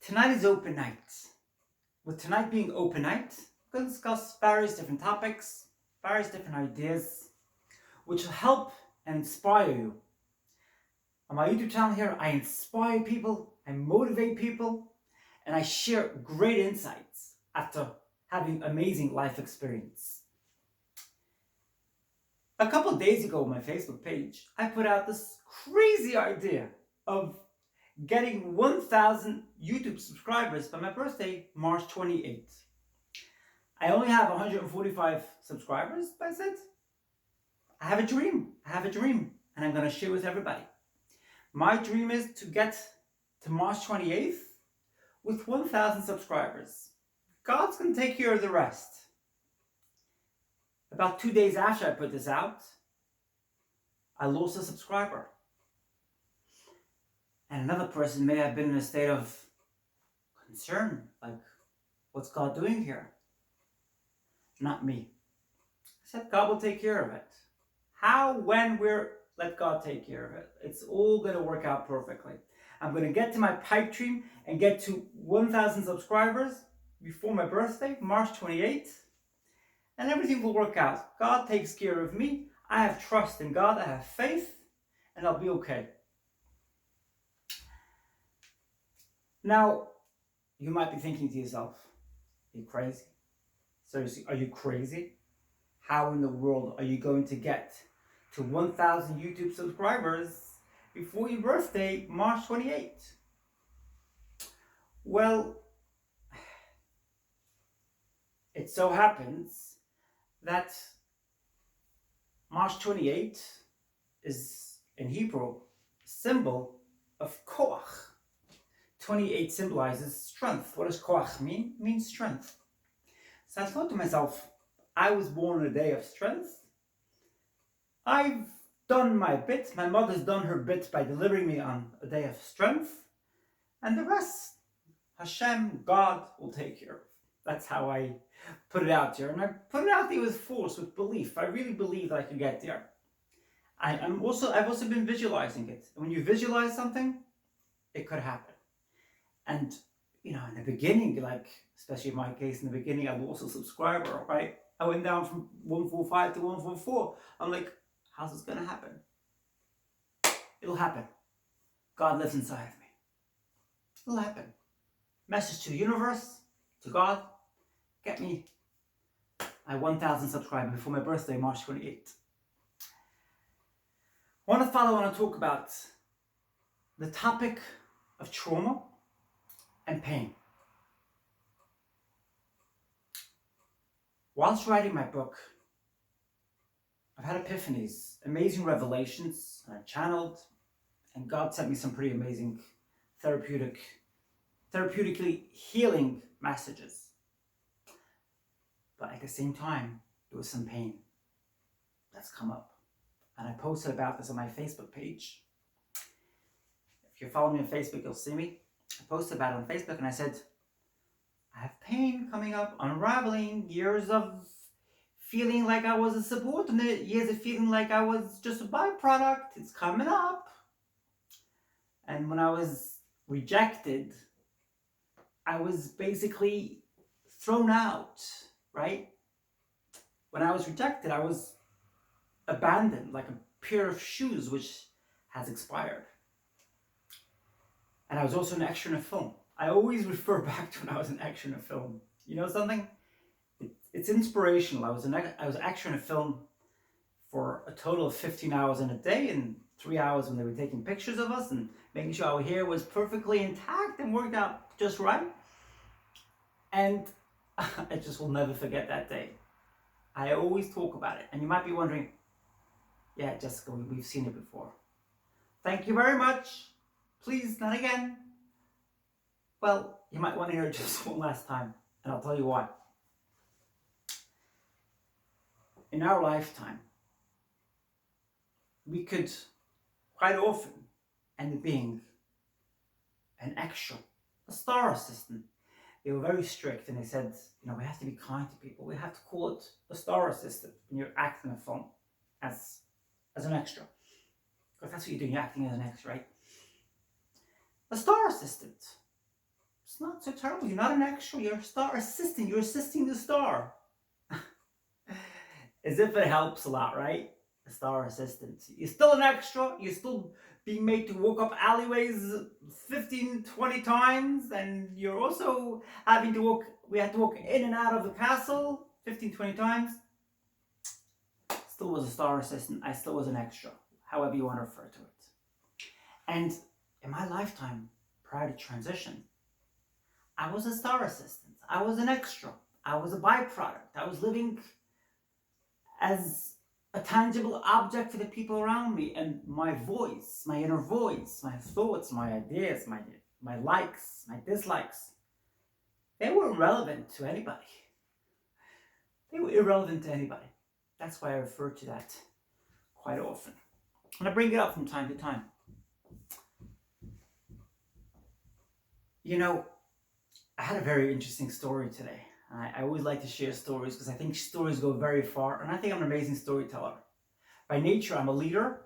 Tonight is open night. With tonight being open night, we're going to discuss various different topics, various different ideas, which will help and inspire you. On my YouTube channel here, I inspire people, I motivate people, and I share great insights after having amazing life experience. A couple of days ago on my Facebook page, I put out this crazy idea of getting 1,000 YouTube subscribers by my birthday, March 28th. I only have 145 subscribers, but I said, I have a dream, and I'm going to share with everybody. My dream is to get to March 28th with 1,000 subscribers. God's going to take care of the rest. About 2 days after I put this out, I lost a subscriber. And another person may have been in a state of concern, like, what's God doing here? Not me. I said, God will take care of it. How, when, where, let God take care of it. It's all going to work out perfectly. I'm going to get to my pipe dream and get to 1,000 subscribers before my birthday, March 28th. And everything will work out. God takes care of me. I have trust in God. I have faith. And I'll be okay. Now, you might be thinking to yourself, are you crazy? Seriously, are you crazy? How in the world are you going to get to 1,000 YouTube subscribers before your birthday, March 28th? Well, it so happens that March 28th is, in Hebrew, a symbol of koach. 28 symbolizes strength. What does koach mean? It means strength. So I thought to myself, I was born on a day of strength. I've done my bit. My mother's done her bit by delivering me on a day of strength. And the rest, Hashem, God, will take care of. That's how I put it out there. And I put it out there with force, with belief. I really believe that I can get there. I've also been visualizing it. And when you visualize something, it could happen. And, in the beginning, especially in my case, in the beginning, I lost a subscriber, right? I went down from 145 to 144. I'm like, how's this going to happen? It'll happen. God lives inside of me. It'll happen. Message to the universe, to God, get me my 1,000 subscribers before my birthday, March 28th. I want to talk about the topic of trauma and pain. Whilst writing my book, I've had epiphanies, amazing revelations, and I channeled, and God sent me some pretty amazing therapeutically healing messages. But at the same time, there was some pain that's come up. And I posted about this on my Facebook page. If you follow me on Facebook, you'll see me. I posted about it on Facebook and I said, I have pain coming up, unraveling, years of feeling like I was a subordinate, years of feeling like I was just a byproduct. It's coming up. And when I was rejected, I was basically thrown out, right? When I was rejected, I was abandoned like a pair of shoes which has expired. And I was also an extra in a film. I always refer back to when I was an extra in a film. You know something? It's inspirational. I was an extra in a film for a total of 15 hours in a day, and 3 hours when they were taking pictures of us and making sure our hair was perfectly intact and worked out just right. And I just will never forget that day. I always talk about it. And you might be wondering, yeah, Jessica, we've seen it before. Thank you very much. Please, not again. Well, you might want to hear it just one last time, and I'll tell you why. In our lifetime, we could quite often end up being an extra, a star assistant. They were very strict, and they said, we have to be kind to people. We have to call it a star assistant when you're acting in a film as an extra. Because that's what you're doing, you're acting as an extra, right? A star assistant. It's not so terrible. You're not an extra. You're a star assistant. You're assisting the star. As if it helps a lot, right? A star assistant. You're still an extra. You're still being made to walk up alleyways 15, 20 times. And you're also having to walk, we had to walk in and out of the castle 15, 20 times. Still was a star assistant. I still was an extra, however you want to refer to it. And in my lifetime, prior to transition, I was a star assistant. I was an extra. I was a byproduct. I was living as a tangible object for the people around me, and my voice, my inner voice, my thoughts, my ideas, my likes, my dislikes, they were irrelevant to anybody. They were irrelevant to anybody. That's why I refer to that quite often. And I bring it up from time to time. You know, I had a very interesting story today. I always like to share stories because I think stories go very far, and I think I'm an amazing storyteller. By nature, I'm a leader,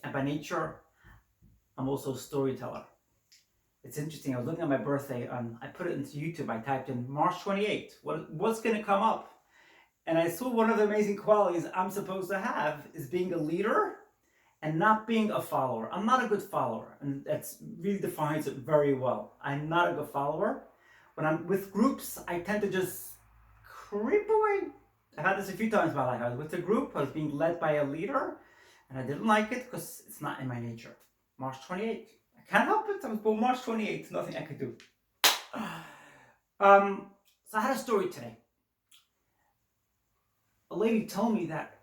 and by nature, I'm also a storyteller. It's interesting, I was looking at my birthday, I put it into YouTube, I typed in March 28th, what's going to come up? And I saw one of the amazing qualities I'm supposed to have is being a leader and not being a follower. I'm not a good follower, and that really defines it very well. I'm not a good follower. When I'm with groups, I tend to just creep away. I've had this a few times in my life. I was with a group, I was being led by a leader, and I didn't like it because it's not in my nature. March 28th. I can't help it. I was born March 28th. Nothing I could do. So I had a story today. A lady told me that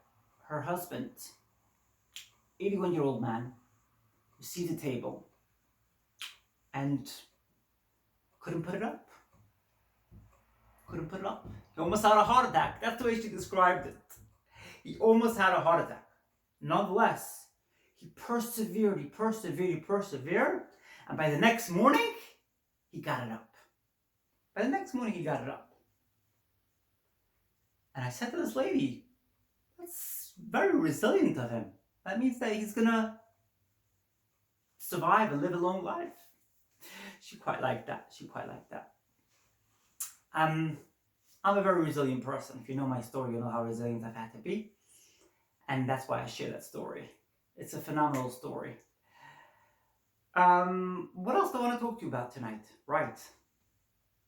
her husband, 81-year-old man, received a table and couldn't put it up. Couldn't put it up. He almost had a heart attack. That's the way she described it. He almost had a heart attack. Nonetheless, he persevered, and by the next morning, he got it up. And I said to this lady, that's very resilient of him. That means that he's gonna survive and live a long life. She quite liked that. I'm a very resilient person. If you know my story, you know how resilient I've had to be. And that's why I share that story. It's a phenomenal story. What else do I want to talk to you about tonight? Right.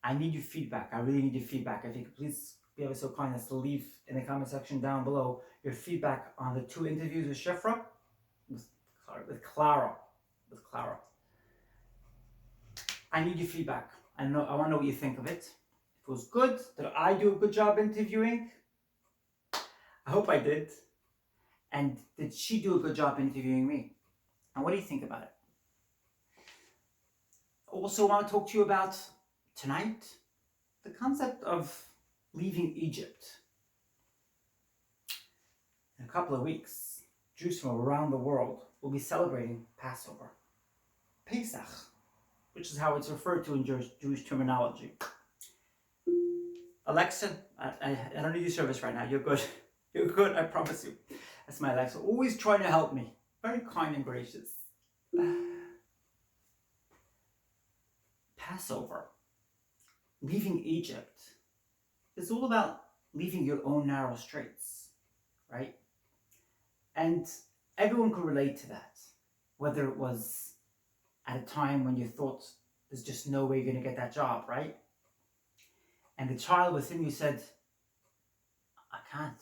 I need your feedback. I really need your feedback. If you could please be ever so kind as to leave in the comment section down below your feedback on the 2 interviews with Shifra, with Clara. I need your feedback. I want to know what you think of it. If it was good, did I do a good job interviewing? I hope I did. And did she do a good job interviewing me? And what do you think about it? Also want to talk to you about tonight, the concept of leaving Egypt. In a couple of weeks, Jews from around the world will be celebrating Passover, Pesach, which is how it's referred to in Jewish terminology. Alexa, I don't need your service right now. You're good. You're good, I promise you. That's my Alexa, always trying to help me. Very kind and gracious. Passover, leaving Egypt, is all about leaving your own narrow straits, right? And everyone could relate to that, whether it was at a time when you thought there's just no way you're going to get that job, right? And the child within you said, I can't,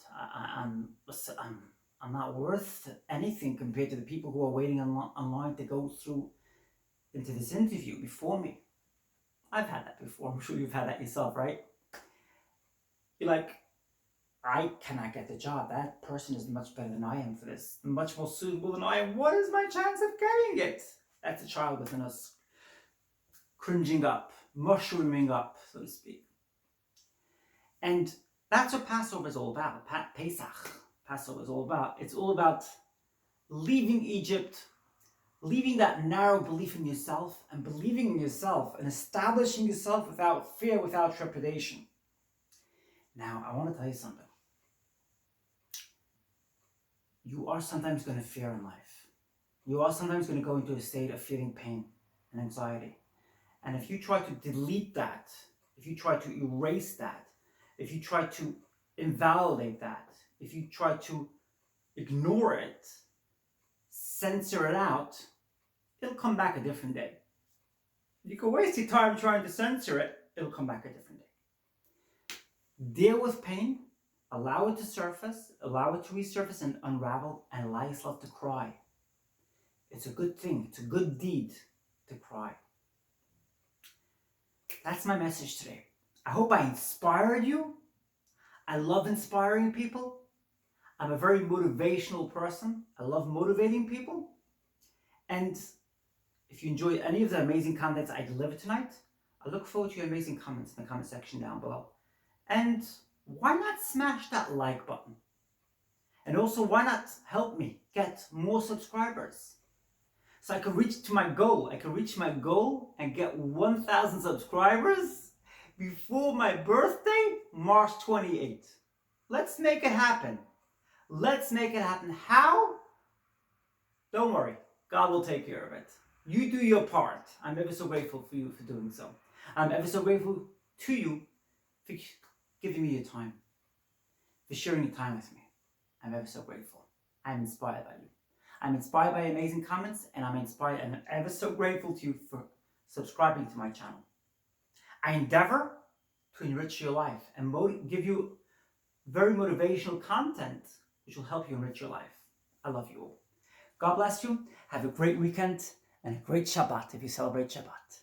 I'm not worth anything compared to the people who are waiting online to go through into this interview before me. I've had that before. I'm sure you've had that yourself, right? You're like, I cannot get the job. That person is much better than I am for this. Much more suitable than I am. What is my chance of getting it? That's the child within us cringing up, mushrooming up, so to speak. And that's what Passover is all about. Pesach, Passover is all about. It's all about leaving Egypt, leaving that narrow belief in yourself and believing in yourself and establishing yourself without fear, without trepidation. Now, I want to tell you something. You are sometimes going to fear in life. You are sometimes going to go into a state of feeling pain and anxiety. And if you try to delete that, if you try to erase that, if you try to invalidate that, if you try to ignore it, censor it out, it'll come back a different day. You can waste your time trying to censor it, it'll come back a different day. Deal with pain, allow it to surface, allow it to resurface and unravel, and allow yourself to cry. It's a good thing, it's a good deed to cry. That's my message today. I hope I inspired you. I love inspiring people. I'm a very motivational person. I love motivating people. And if you enjoyed any of the amazing contents I delivered tonight, I look forward to your amazing comments in the comment section down below. And why not smash that like button? And also, why not help me get more subscribers? So I can reach to my goal. I can reach my goal and get 1,000 subscribers before my birthday, March 28th. Let's make it happen. Let's make it happen. How? Don't worry. God will take care of it. You do your part. I'm ever so grateful for you for doing so. I'm ever so grateful to you for giving me your time, for sharing your time with me. I'm ever so grateful. I'm inspired by you. I'm inspired by amazing comments, and I'm inspired and ever so grateful to you for subscribing to my channel. I endeavor to enrich your life and give you very motivational content which will help you enrich your life. I love you all. God bless you. Have a great weekend and a great Shabbat if you celebrate Shabbat.